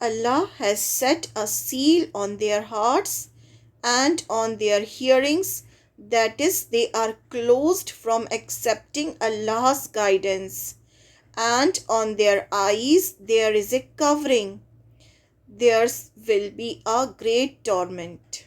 Allah has set a seal on their hearts and on their hearings, that is, they are closed from accepting Allah's guidance, and on their eyes there is a covering. Theirs will be a great torment.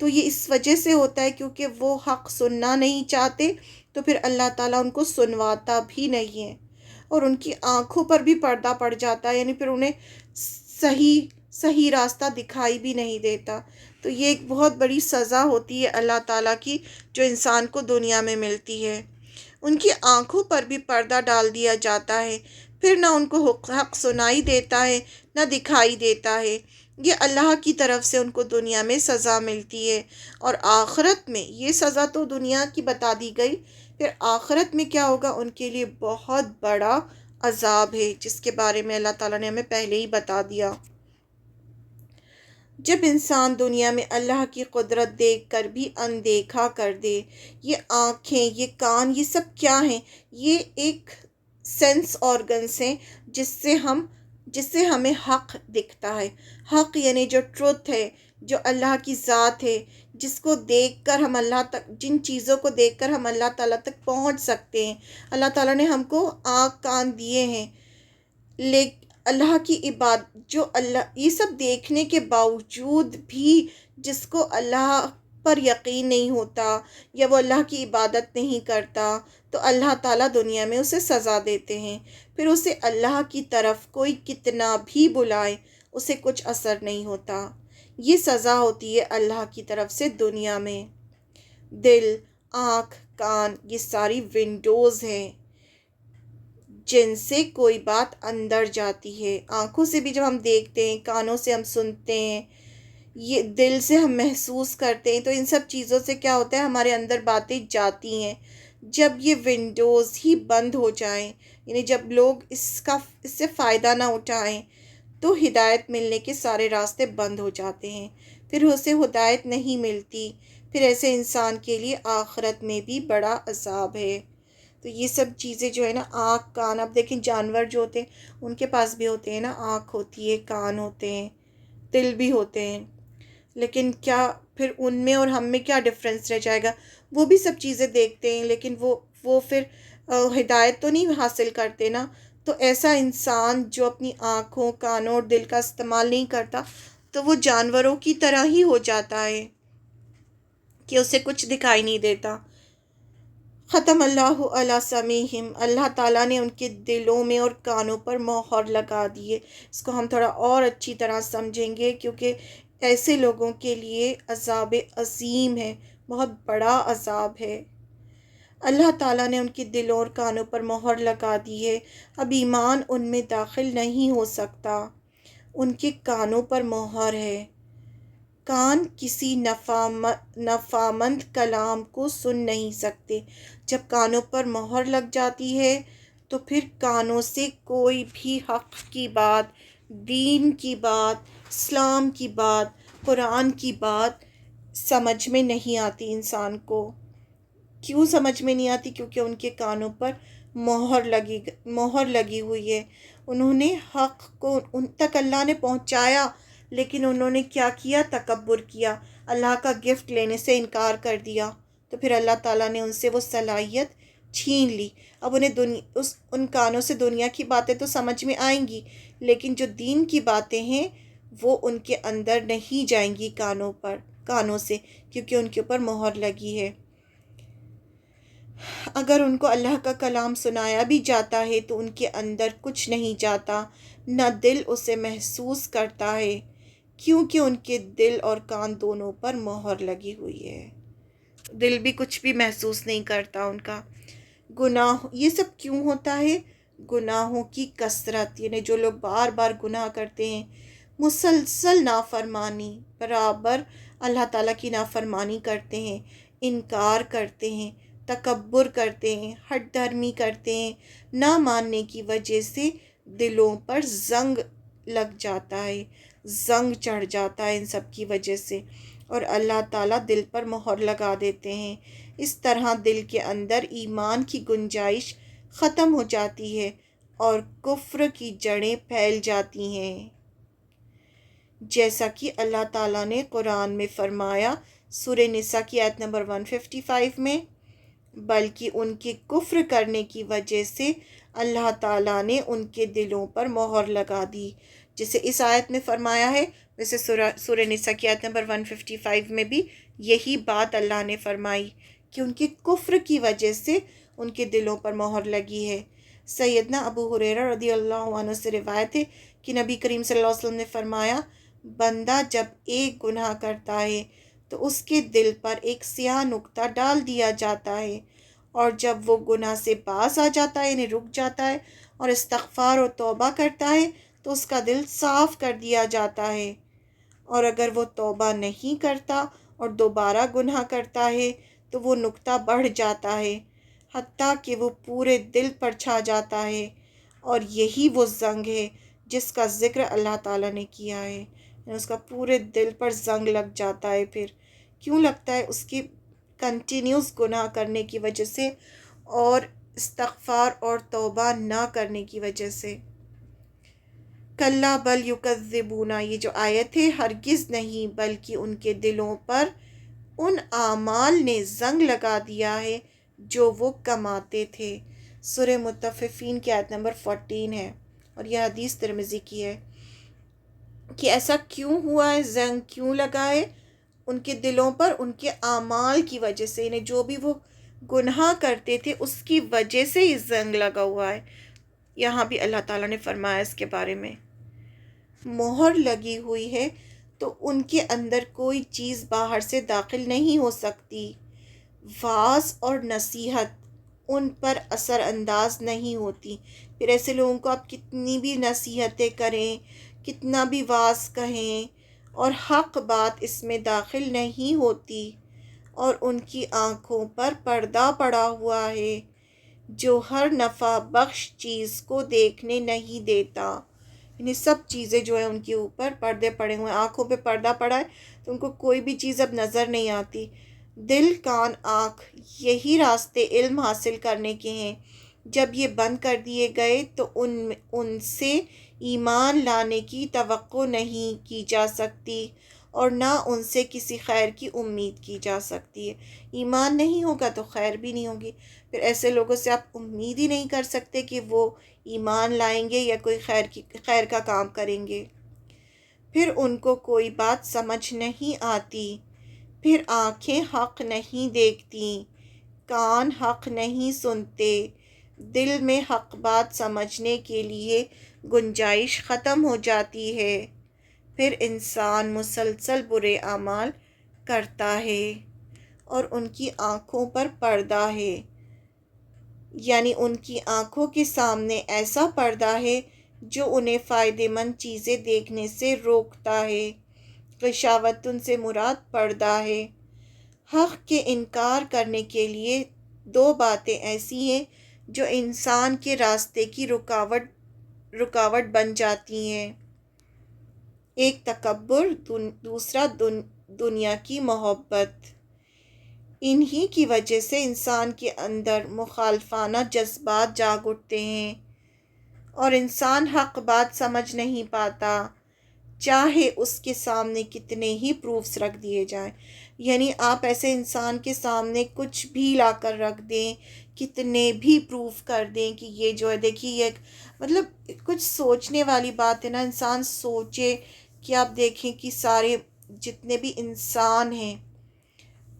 تو یہ اس وجہ سے ہوتا ہے کیونکہ وہ حق سننا نہیں چاہتے، تو پھر اللہ تعالیٰ ان کو سنواتا بھی نہیں ہے، اور ان کی آنکھوں پر بھی پردہ پڑ جاتا ہے، یعنی پھر انہیں صحیح صحیح راستہ دکھائی بھی نہیں دیتا۔ تو یہ ایک بہت بڑی سزا ہوتی ہے اللہ تعالیٰ کی جو انسان کو دنیا میں ملتی ہے۔ ان کی آنکھوں پر بھی پردہ ڈال دیا جاتا ہے، پھر نہ ان کو حق سنائی دیتا ہے نہ دکھائی دیتا ہے۔ یہ اللہ کی طرف سے ان کو دنیا میں سزا ملتی ہے، اور آخرت میں یہ سزا تو دنیا کی بتا دی گئی، پھر آخرت میں کیا ہوگا ان کے لیے بہت بڑا عذاب ہے، جس کے بارے میں اللہ تعالیٰ نے ہمیں پہلے ہی بتا دیا۔ جب انسان دنیا میں اللہ کی قدرت دیکھ کر بھی اندیکھا کر دے، یہ آنکھیں، یہ کان، یہ سب کیا ہیں؟ یہ ایک سینس آرگنس ہیں جس سے ہمیں حق دکھتا ہے۔ حق یعنی جو ٹروتھ ہے، جو اللہ کی ذات ہے، جس کو دیکھ کر ہم اللہ تک، جن چیزوں کو دیکھ کر ہم اللہ تعالیٰ تک پہنچ سکتے ہیں۔ اللہ تعالیٰ نے ہم کو آنکھ کان دیے ہیں، لیکن اللہ کی عبادت، جو اللہ یہ سب دیکھنے کے باوجود بھی جس کو اللہ پر یقین نہیں ہوتا یا وہ اللہ کی عبادت نہیں کرتا، تو اللہ تعالیٰ دنیا میں اسے سزا دیتے ہیں، پھر اسے اللہ کی طرف کوئی کتنا بھی بلائے اسے کچھ اثر نہیں ہوتا۔ یہ سزا ہوتی ہے اللہ کی طرف سے دنیا میں۔ دل، آنکھ، کان، یہ ساری ونڈوز ہیں جن سے کوئی بات اندر جاتی ہے۔ آنکھوں سے بھی جب ہم دیکھتے ہیں، کانوں سے ہم سنتے ہیں، یہ دل سے ہم محسوس کرتے ہیں، تو ان سب چیزوں سے کیا ہوتا ہے، ہمارے اندر باتیں جاتی ہیں۔ جب یہ ونڈوز ہی بند ہو جائیں، یعنی جب لوگ اس سے فائدہ نہ اٹھائیں، تو ہدایت ملنے کے سارے راستے بند ہو جاتے ہیں، پھر اسے ہدایت نہیں ملتی، پھر ایسے انسان کے لیے آخرت میں بھی بڑا عذاب ہے۔ تو یہ سب چیزیں جو ہے نا، آنکھ، کان، اب دیکھیں جانور جو ہوتے ہیں ان کے پاس بھی ہوتے ہیں نا، آنکھ ہوتی ہے، کان ہوتے ہیں، دل بھی ہوتے ہیں، لیکن کیا پھر ان میں اور ہم میں کیا ڈفرینس رہ جائے گا؟ وہ بھی سب چیزیں دیکھتے ہیں، لیکن وہ پھر ہدایت تو نہیں حاصل کرتے نا۔ تو ایسا انسان جو اپنی آنکھوں، کانوں اور دل کا استعمال نہیں کرتا، تو وہ جانوروں کی طرح ہی ہو جاتا ہے کہ اسے کچھ دکھائی نہیں دیتا۔ ختم اللہ علی سمیعہم، اللہ تعالیٰ نے ان کے دلوں میں اور کانوں پر مہر لگا دی ہے۔ اس کو ہم تھوڑا اور اچھی طرح سمجھیں گے، کیونکہ ایسے لوگوں کے لیے عذاب عظیم ہے، بہت بڑا عذاب ہے۔ اللہ تعالیٰ نے ان کے دلوں اور کانوں پر مہر لگا دی ہے، اب ایمان ان میں داخل نہیں ہو سکتا۔ ان کے کانوں پر مہر ہے، کان کسی نفامند کلام کو سن نہیں سکتے۔ جب کانوں پر مہر لگ جاتی ہے تو پھر کانوں سے کوئی بھی حق کی بات، دین کی بات، اسلام کی بات، قرآن کی بات سمجھ میں نہیں آتی انسان کو۔ کیوں سمجھ میں نہیں آتی؟ کیونکہ ان کے کانوں پر مہر لگی ہوئی ہے۔ انہوں نے حق کو ان تک اللہ نے پہنچایا، لیکن انہوں نے کیا کیا؟ تکبر کیا، اللہ کا گفٹ لینے سے انکار کر دیا، تو پھر اللہ تعالیٰ نے ان سے وہ صلاحیت چھین لی۔ اب انہیں ان کانوں سے دنیا کی باتیں تو سمجھ میں آئیں گی، لیکن جو دین کی باتیں ہیں وہ ان کے اندر نہیں جائیں گی کانوں سے، کیونکہ ان کے اوپر مہر لگی ہے۔ اگر ان کو اللہ کا کلام سنایا بھی جاتا ہے تو ان کے اندر کچھ نہیں جاتا، نہ دل اسے محسوس کرتا ہے، کیونکہ ان کے دل اور کان دونوں پر مہر لگی ہوئی ہے۔ دل بھی کچھ بھی محسوس نہیں کرتا ان کا۔ گناہ، یہ سب کیوں ہوتا ہے؟ گناہوں کی کثرت، یعنی جو لوگ بار بار گناہ کرتے ہیں، مسلسل نافرمانی، برابر اللہ تعالیٰ کی نافرمانی کرتے ہیں، انکار کرتے ہیں، تکبر کرتے ہیں، ہٹ دھرمی کرتے ہیں، نہ ماننے کی وجہ سے دلوں پر زنگ لگ جاتا ہے، زنگ چڑھ جاتا ہے ان سب کی وجہ سے، اور اللہ تعالیٰ دل پر مہر لگا دیتے ہیں۔ اس طرح دل کے اندر ایمان کی گنجائش ختم ہو جاتی ہے اور کفر کی جڑیں پھیل جاتی ہیں، جیسا کہ اللہ تعالیٰ نے قرآن میں فرمایا سورہ نساء کی آیت نمبر 155 میں، بلکہ ان کے کفر کرنے کی وجہ سے اللہ تعالیٰ نے ان کے دلوں پر مہر لگا دی، جسے اس آیت میں فرمایا ہے ویسے سورہ نساء کی آیت نمبر 155 میں بھی یہی بات اللہ نے فرمائی کہ ان کے کفر کی وجہ سے ان کے دلوں پر مہر لگی ہے۔ سیدنا ابو ہریرہ رضی اللہ عنہ سے روایت ہے کہ نبی کریم صلی اللہ علیہ وسلم نے فرمایا، بندہ جب ایک گناہ کرتا ہے تو اس کے دل پر ایک سیاہ نقطہ ڈال دیا جاتا ہے، اور جب وہ گناہ سے باز آ جاتا ہے، یعنی رک جاتا ہے اور استغفار اور توبہ کرتا ہے تو اس کا دل صاف کر دیا جاتا ہے، اور اگر وہ توبہ نہیں کرتا اور دوبارہ گناہ کرتا ہے تو وہ نقطہ بڑھ جاتا ہے حتیٰ کہ وہ پورے دل پر چھا جاتا ہے، اور یہی وہ زنگ ہے جس کا ذکر اللہ تعالیٰ نے کیا ہے، یعنی اس کا پورے دل پر زنگ لگ جاتا ہے۔ پھر کیوں لگتا ہے؟ اس کی کنٹینیوس گناہ کرنے کی وجہ سے اور استغفار اور توبہ نہ کرنے کی وجہ سے۔ کلا بل یکذبون، یہ جو آیت ہے، ہرگز نہیں بلکہ ان کے دلوں پر ان اعمال نے زنگ لگا دیا ہے جو وہ کماتے تھے۔ سورہ مطففین کی آیت نمبر 14 ہے، اور یہ حدیث ترمذی کی ہے کہ ایسا کیوں ہوا ہے، زنگ کیوں لگا ہے ان کے دلوں پر؟ ان کے اعمال کی وجہ سے، انہیں جو بھی وہ گناہ کرتے تھے اس کی وجہ سے یہ زنگ لگا ہوا ہے۔ یہاں بھی اللہ تعالیٰ نے فرمایا اس کے بارے میں، مہر لگی ہوئی ہے تو ان کے اندر کوئی چیز باہر سے داخل نہیں ہو سکتی، وعظ اور نصیحت ان پر اثر انداز نہیں ہوتی۔ پھر ایسے لوگوں کو آپ کتنی بھی نصیحتیں کریں، کتنا بھی وعظ کہیں، اور حق بات اس میں داخل نہیں ہوتی، اور ان کی آنکھوں پر پردہ پڑا ہوا ہے جو ہر نفع بخش چیز کو دیکھنے نہیں دیتا۔ یعنی سب چیزیں جو ہیں ان کے اوپر پردے پڑے ہوئے ہیں، آنکھوں پہ پردہ پڑا ہے تو ان کو کوئی بھی چیز اب نظر نہیں آتی۔ دل، کان، آنکھ، یہی راستے علم حاصل کرنے کے ہیں۔ جب یہ بند کر دیے گئے تو ان سے ایمان لانے کی توقع نہیں کی جا سکتی، اور نہ ان سے کسی خیر کی امید کی جا سکتی ہے۔ ایمان نہیں ہوگا تو خیر بھی نہیں ہوگی، پھر ایسے لوگوں سے آپ امید ہی نہیں کر سکتے کہ وہ ایمان لائیں گے یا کوئی خیر کا کام کریں گے۔ پھر ان کو کوئی بات سمجھ نہیں آتی، پھر آنکھیں حق نہیں دیکھتی، کان حق نہیں سنتے، دل میں حق بات سمجھنے کے لیے گنجائش ختم ہو جاتی ہے، پھر انسان مسلسل برے اعمال کرتا ہے، اور ان کی آنکھوں پر پردہ ہے، یعنی ان کی آنکھوں کے سامنے ایسا پردہ ہے جو انہیں فائدہ مند چیزیں دیکھنے سے روکتا ہے۔ غشاوتن سے مراد پردہ ہے۔ حق کے انکار کرنے کے لیے دو باتیں ایسی ہیں جو انسان کے راستے کی رکاوٹ بن جاتی ہیں، ایک تکبر، دوسرا دنیا کی محبت۔ انہی کی وجہ سے انسان کے اندر مخالفانہ جذبات جاگ اٹھتے ہیں، اور انسان حق بات سمجھ نہیں پاتا، چاہے اس کے سامنے کتنے ہی پروفس رکھ دیے جائیں۔ یعنی آپ ایسے انسان کے سامنے کچھ بھی لا کر رکھ دیں، کتنے بھی پروف کر دیں کہ یہ جو ہے دیکھیے، یہ مطلب کچھ سوچنے والی بات ہے نا، انسان سوچے کہ آپ دیکھیں کہ سارے جتنے بھی انسان ہیں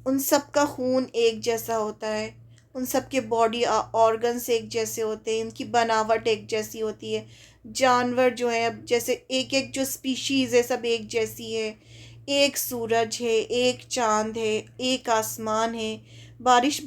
ان سب کا خون ایک جیسا ہوتا ہے، ان سب کے باڈی آرگنس ایک جیسے ہوتے ہیں، ان کی بناوٹ ایک جیسی ہوتی ہے، جانور جو ہیں اب جیسے ایک جو سپیشیز ہے سب ایک جیسی ہے، ایک سورج ہے، ایک چاند ہے، ایک آسمان ہے، بارش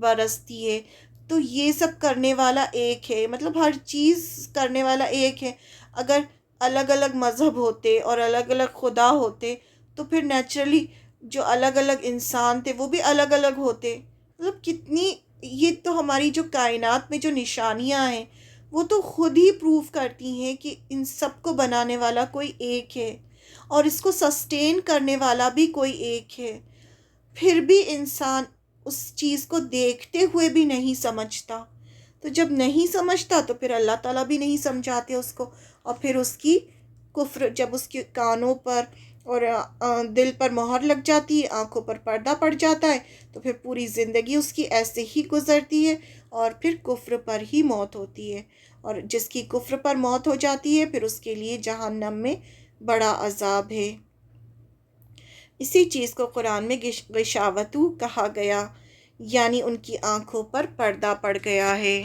برستی ہے، تو یہ سب کرنے والا ایک ہے، مطلب ہر چیز کرنے والا ایک ہے۔ اگر الگ الگ مذہب ہوتے اور الگ الگ خدا ہوتے تو پھر نیچرلی جو الگ الگ انسان تھے وہ بھی الگ الگ ہوتے۔ مطلب کتنی، یہ تو ہماری جو کائنات میں جو نشانیاں ہیں وہ تو خود ہی پروف کرتی ہیں کہ ان سب کو بنانے والا کوئی ایک ہے، اور اس کو سسٹین کرنے والا بھی کوئی ایک ہے، پھر بھی انسان اس چیز کو دیکھتے ہوئے بھی نہیں سمجھتا۔ تو جب نہیں سمجھتا تو پھر اللہ تعالیٰ بھی نہیں سمجھاتے اس کو، اور پھر اس کی کفر جب اس کے کانوں پر اور دل پر مہر لگ جاتی ہے، آنکھوں پر پردہ پڑ جاتا ہے، تو پھر پوری زندگی اس کی ایسے ہی گزرتی ہے، اور پھر کفر پر ہی موت ہوتی ہے، اور جس کی کفر پر موت ہو جاتی ہے پھر اس کے لیے جہنم میں بڑا عذاب ہے۔ اسی چیز کو قرآن میں غشاوتو کہا گیا، یعنی ان کی آنکھوں پر پردہ پڑ گیا ہے۔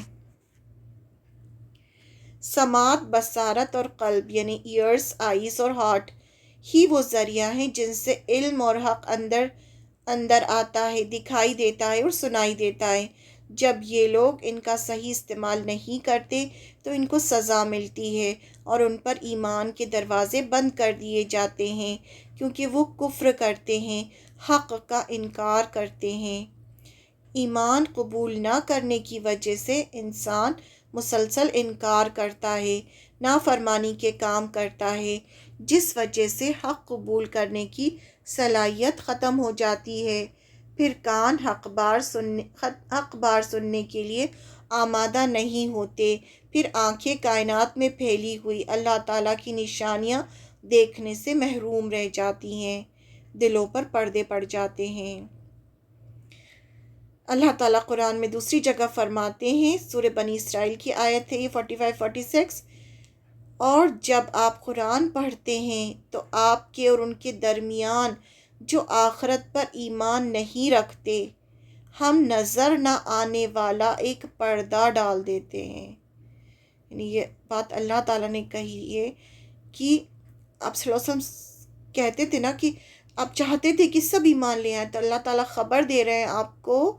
سماعت، بصارت اور قلب یعنی ایئرس، آئیز اور ہارٹ ہی وہ ذریعہ ہیں جن سے علم اور حق اندر آتا ہے، دکھائی دیتا ہے اور سنائی دیتا ہے۔ جب یہ لوگ ان کا صحیح استعمال نہیں کرتے تو ان کو سزا ملتی ہے اور ان پر ایمان کے دروازے بند کر دیے جاتے ہیں، کیونکہ وہ کفر کرتے ہیں، حق کا انکار کرتے ہیں۔ ایمان قبول نہ کرنے کی وجہ سے انسان مسلسل انکار کرتا ہے، نافرمانی کے کام کرتا ہے، جس وجہ سے حق قبول کرنے کی صلاحیت ختم ہو جاتی ہے۔ پھر کان حق بار سننے کے لیے آمادہ نہیں ہوتے، پھر آنکھیں کائنات میں پھیلی ہوئی اللہ تعالیٰ کی نشانیاں دیکھنے سے محروم رہ جاتی ہیں، دلوں پر پردے پڑ جاتے ہیں۔ اللہ تعالیٰ قرآن میں دوسری جگہ فرماتے ہیں، سورہ بنی اسرائیل کی آیت ہے یہ 45-46، اور جب آپ قرآن پڑھتے ہیں تو آپ کے اور ان کے درمیان جو آخرت پر ایمان نہیں رکھتے، ہم نظر نہ آنے والا ایک پردہ ڈال دیتے ہیں۔ یعنی یہ بات اللہ تعالیٰ نے کہی ہے کہ آپ صلی اللہ علیہ وسلم کہتے تھے نا کہ آپ چاہتے تھے کہ سب ایمان لے آئیں، تو اللہ تعالیٰ خبر دے رہے ہیں آپ کو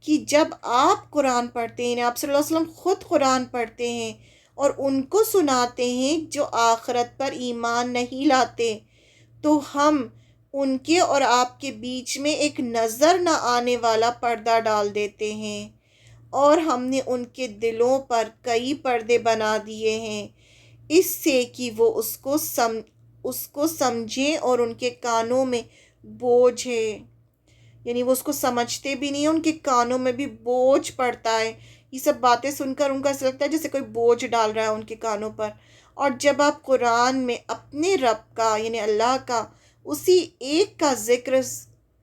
کہ جب آپ قرآن پڑھتے ہیں، آپ صلی اللہ علیہ وسلم خود قرآن پڑھتے ہیں اور ان کو سناتے ہیں جو آخرت پر ایمان نہیں لاتے، تو ہم ان کے اور آپ کے بیچ میں ایک نظر نہ آنے والا پردہ ڈال دیتے ہیں، اور ہم نے ان کے دلوں پر کئی پردے بنا دیے ہیں، اس سے کہ وہ اس کو سمجھیں، اور ان کے کانوں میں بوجھ ہے، یعنی وہ اس کو سمجھتے بھی نہیں ہیں، ان کے کانوں میں بھی بوجھ پڑتا ہے۔ یہ سب باتیں سن کر ان کا ایسا لگتا ہے جیسے کوئی بوجھ ڈال رہا ہے ان کے کانوں پر۔ اور جب آپ قرآن میں اپنے رب کا یعنی اللہ کا اسی ایک کا ذکر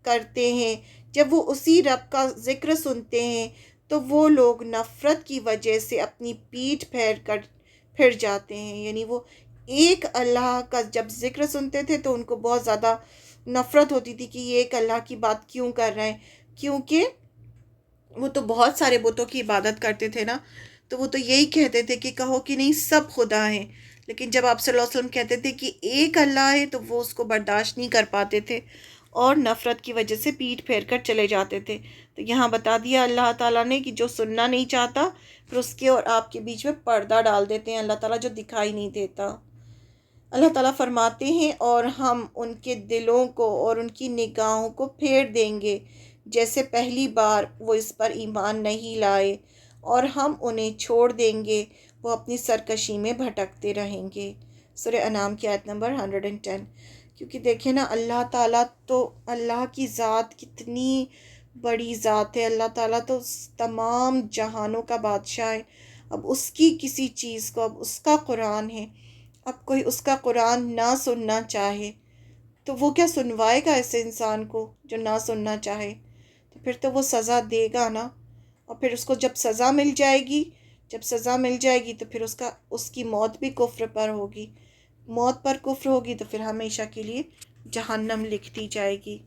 کرتے ہیں، جب وہ اسی رب کا ذکر سنتے ہیں تو وہ لوگ نفرت کی وجہ سے اپنی پیٹھ پھر جاتے ہیں۔ یعنی وہ ایک اللہ کا جب ذکر سنتے تھے تو ان کو بہت زیادہ نفرت ہوتی تھی کہ یہ ایک اللہ کی بات کیوں کر رہے ہیں، کیونکہ وہ تو بہت سارے بتوں کی عبادت کرتے تھے نا، تو وہ تو یہی کہتے تھے کہ کہو کہ نہیں سب خدا ہیں، لیکن جب آپ صلی اللہ علیہ وسلم کہتے تھے کہ ایک اللہ ہے تو وہ اس کو برداشت نہیں کر پاتے تھے اور نفرت کی وجہ سے پیٹھ پھیر کر چلے جاتے تھے۔ تو یہاں بتا دیا اللہ تعالیٰ نے کہ جو سننا نہیں چاہتا پھر اس کے اور آپ کے بیچ میں پردہ ڈال دیتے ہیں اللہ تعالیٰ، جو دکھائی نہیں دیتا۔ اللہ تعالیٰ فرماتے ہیں، اور ہم ان کے دلوں کو اور ان کی نگاہوں کو پھیر دیں گے جیسے پہلی بار وہ اس پر ایمان نہیں لائے، اور ہم انہیں چھوڑ دیں گے، وہ اپنی سرکشی میں بھٹکتے رہیں گے۔ سورہ انعام کی آیت نمبر 110۔ کیونکہ دیکھیں نا اللہ تعالیٰ تو، اللہ کی ذات کتنی بڑی ذات ہے، اللہ تعالیٰ تو تمام جہانوں کا بادشاہ ہے۔ اب اس کی کسی چیز کو، اب اس کا قرآن ہے، اب کوئی اس کا قرآن نہ سننا چاہے تو وہ کیا سنوائے گا ایسے انسان کو جو نہ سننا چاہے؟ تو پھر تو وہ سزا دے گا نا، اور پھر اس کو جب سزا مل جائے گی تو پھر اس کی موت بھی کفر پر ہوگی، موت پر کفر ہوگی تو پھر ہمیشہ کے لیے جہنم لکھ دی جائے گی۔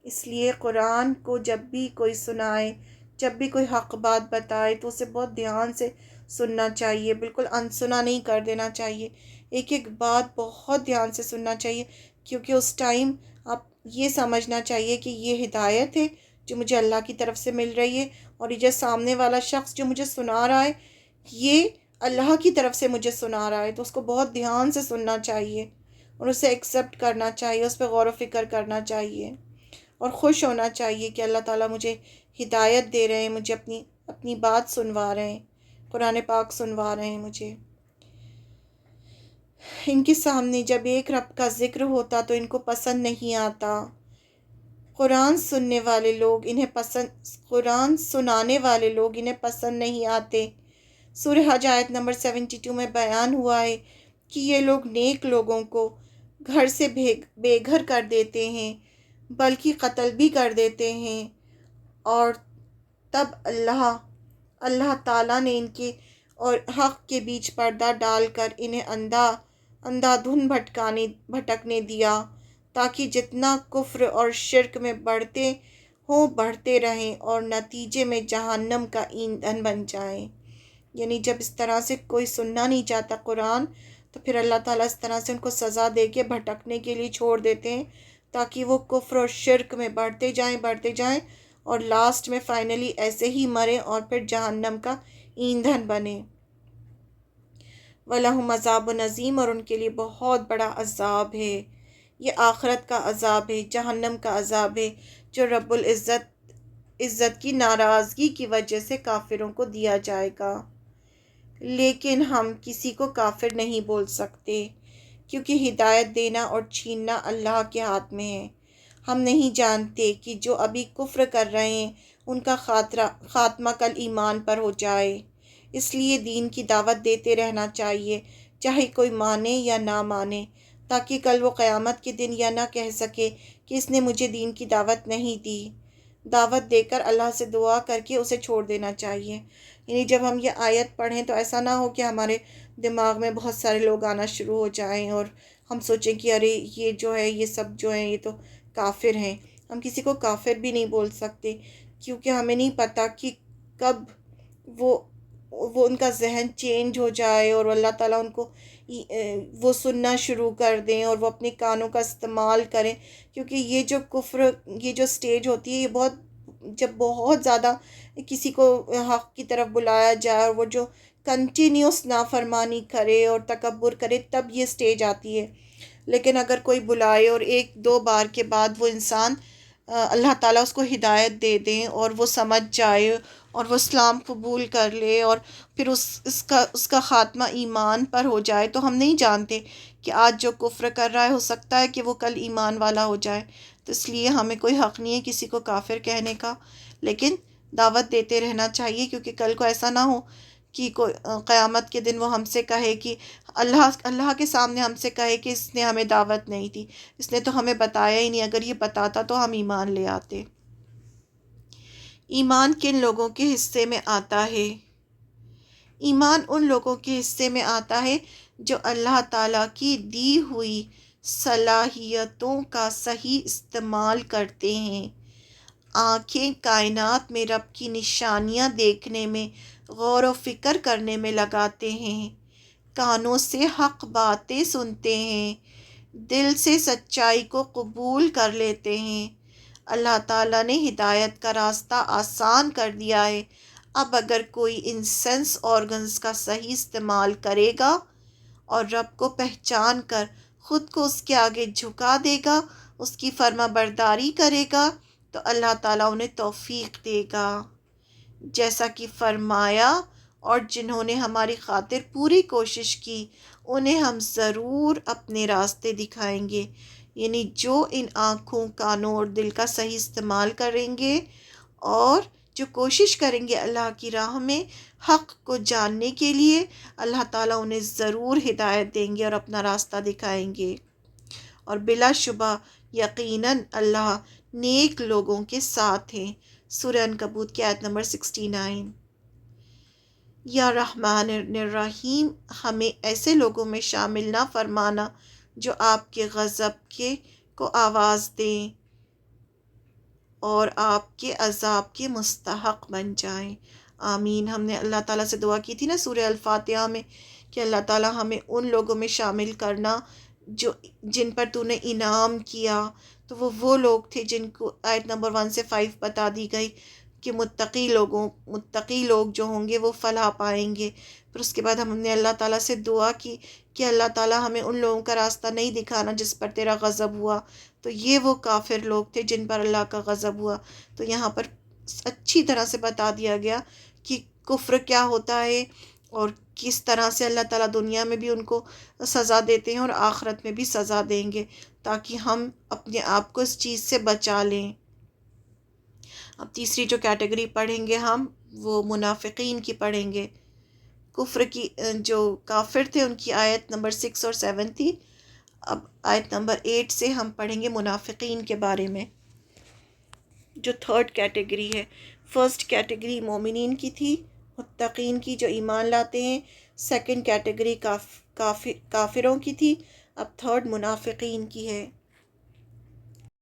اس لیے قرآن کو جب بھی کوئی سنائے، جب بھی کوئی حق بات بتائے تو اسے بہت دھیان سے سننا چاہیے، بالکل انسنا نہیں کر دینا چاہیے، ایک ایک بات بہت دھیان سے سننا چاہیے، کیونکہ اس ٹائم آپ یہ سمجھنا چاہیے کہ یہ ہدایت ہے جو مجھے اللہ کی طرف سے مل رہی ہے، اور یہ جو سامنے والا شخص جو مجھے سنا رہا ہے یہ اللہ کی طرف سے مجھے سنا رہا ہے، تو اس کو بہت دھیان سے سننا چاہیے اور اسے ایکسیپٹ کرنا چاہیے، اس پہ غور و فکر کرنا چاہیے، اور خوش ہونا چاہیے کہ اللہ تعالیٰ مجھے ہدایت دے رہے ہیں، مجھے اپنی بات سنوا رہے ہیں، قرآن پاک سنوا رہے ہیں مجھے۔ ان کے سامنے جب ایک رب کا ذکر ہوتا تو ان کو پسند نہیں آتا۔ قرآن سنانے والے لوگ انہیں پسند نہیں آتے۔ سورہ حج آیت نمبر 72 میں بیان ہوا ہے کہ یہ لوگ نیک لوگوں کو گھر سے بے گھر کر دیتے ہیں، بلکہ قتل بھی کر دیتے ہیں، اور تب اللہ تعالیٰ نے ان کے اور حق کے بیچ پردہ ڈال کر انہیں اندھا اندھادھند بھٹکنے دیا، تاکہ جتنا کفر اور شرک میں بڑھتے رہیں اور نتیجے میں جہنم کا ایندھن بن جائیں۔ یعنی جب اس طرح سے کوئی سننا نہیں چاہتا قرآن، تو پھر اللہ تعالیٰ اس طرح سے ان کو سزا دے کے بھٹکنے کے لیے چھوڑ دیتے ہیں، تاکہ وہ کفر اور شرک میں بڑھتے جائیں اور لاسٹ میں فائنلی ایسے ہی مریں اور پھر جہنم کا ایندھن بنے۔ وَلَهُمْ عَذَابٌ عَظِيمٌ، اور ان کے لیے بہت بڑا عذاب ہے۔ یہ آخرت کا عذاب ہے، جہنم کا عذاب ہے، جو رب العزت کی ناراضگی کی وجہ سے کافروں کو دیا جائے گا۔ لیکن ہم کسی کو کافر نہیں بول سکتے، کیونکہ ہدایت دینا اور چھیننا اللہ کے ہاتھ میں ہے۔ ہم نہیں جانتے کہ جو ابھی کفر کر رہے ہیں ان کا خاتمہ کل ایمان پر ہو جائے، اس لیے دین کی دعوت دیتے رہنا چاہیے، چاہے کوئی مانے یا نہ مانے، تاکہ کل وہ قیامت کے دن یہ نہ کہہ سکے کہ اس نے مجھے دین کی دعوت نہیں دی۔ دعوت دے کر اللہ سے دعا کر کے اسے چھوڑ دینا چاہیے۔ یعنی جب ہم یہ آیت پڑھیں تو ایسا نہ ہو کہ ہمارے دماغ میں بہت سارے لوگ آنا شروع ہو جائیں اور ہم سوچیں کہ ارے یہ جو ہے، یہ سب جو ہیں یہ تو کافر ہیں۔ ہم کسی کو کافر بھی نہیں بول سکتے، کیونکہ ہمیں نہیں پتہ کہ کب وہ ان کا ذہن چینج ہو جائے اور اللہ تعالیٰ ان کو وہ سننا شروع کر دیں اور وہ اپنے کانوں کا استعمال کریں، کیونکہ یہ جو کفر، یہ جو سٹیج ہوتی ہے، یہ جب بہت زیادہ کسی کو حق کی طرف بلایا جائے اور وہ جو کنٹینیوس نافرمانی کرے اور تکبر کرے، تب یہ سٹیج آتی ہے۔ لیکن اگر کوئی بلائے اور ایک دو بار کے بعد وہ انسان اللہ تعالیٰ اس کو ہدایت دے دیں اور وہ سمجھ جائے اور وہ اسلام قبول کر لے اور پھر اس کا خاتمہ ایمان پر ہو جائے، تو ہم نہیں جانتے کہ آج جو کفر کر رہا ہے ہو سکتا ہے کہ وہ کل ایمان والا ہو جائے۔ تو اس لیے ہمیں کوئی حق نہیں ہے کسی کو کافر کہنے کا، لیکن دعوت دیتے رہنا چاہیے، کیونکہ کل کو ایسا نہ ہو کہ قیامت کے دن وہ ہم سے کہے کہ اللہ کے سامنے ہم سے کہے کہ اس نے ہمیں دعوت نہیں دی، اس نے تو ہمیں بتایا ہی نہیں، اگر یہ بتاتا تو ہم ایمان لے آتے۔ ایمان کن لوگوں کے حصے میں آتا ہے؟ ایمان ان لوگوں کے حصے میں آتا ہے جو اللہ تعالیٰ کی دی ہوئی صلاحیتوں کا صحیح استعمال کرتے ہیں، آنکھیں کائنات میں رب کی نشانیاں دیکھنے میں، غور و فکر کرنے میں لگاتے ہیں، کانوں سے حق باتیں سنتے ہیں، دل سے سچائی کو قبول کر لیتے ہیں۔ اللہ تعالیٰ نے ہدایت کا راستہ آسان کر دیا ہے۔ اب اگر کوئی ان سینس آرگنز کا صحیح استعمال کرے گا اور رب کو پہچان کر خود کو اس کے آگے جھکا دے گا، اس کی فرما برداری کرے گا، تو اللہ تعالیٰ انہیں توفیق دے گا، جیسا کہ فرمایا، اور جنہوں نے ہماری خاطر پوری کوشش کی انہیں ہم ضرور اپنے راستے دکھائیں گے۔ یعنی جو ان آنکھوں، کانوں اور دل کا صحیح استعمال کریں گے اور جو کوشش کریں گے اللہ کی راہ میں حق کو جاننے کے لیے، اللہ تعالیٰ انہیں ضرور ہدایت دیں گے اور اپنا راستہ دکھائیں گے۔ اور بلا شبہ یقیناً اللہ نیک لوگوں کے ساتھ ہیں۔ سورہ عنکبوت کی آیت نمبر 69۔ یا رحمان الرحیم، ہمیں ایسے لوگوں میں شامل نہ فرمانا جو آپ کے غضب کو آواز دیں اور آپ کے عذاب کے مستحق بن جائیں۔ آمین۔ ہم نے اللہ تعالیٰ سے دعا کی تھی نا سورہ الفاتحہ میں کہ اللہ تعالیٰ ہمیں ان لوگوں میں شامل کرنا جن پر تو نے انعام کیا۔ تو وہ لوگ تھے جن کو آیت نمبر 1 سے 5 بتا دی گئی کہ متقی لوگ جو ہوں گے وہ فلاح پائیں گے۔ پھر اس کے بعد ہم نے اللہ تعالیٰ سے دعا کی کہ اللہ تعالیٰ ہمیں ان لوگوں کا راستہ نہیں دکھانا جس پر تیرا غضب ہوا۔ تو یہ وہ کافر لوگ تھے جن پر اللہ کا غضب ہوا۔ تو یہاں پر اچھی طرح سے بتا دیا گیا کہ کفر کیا ہوتا ہے اور کس طرح سے اللہ تعالیٰ دنیا میں بھی ان کو سزا دیتے ہیں اور آخرت میں بھی سزا دیں گے، تاکہ ہم اپنے آپ کو اس چیز سے بچا لیں۔ اب تیسری جو کیٹیگری پڑھیں گے ہم، وہ منافقین کی پڑھیں گے۔ کفر کی جو کافر تھے ان کی آیت نمبر 6 اور 7 تھی۔ اب آیت نمبر 8 سے ہم پڑھیں گے منافقین کے بارے میں، جو تھرڈ کیٹیگری ہے۔ فرسٹ کیٹیگری مومنین کی تھی، متقین کی جو ایمان لاتے ہیں۔ سیکنڈ کیٹیگری کافروں کی تھی، اب تھرڈ منافقین کی ہے۔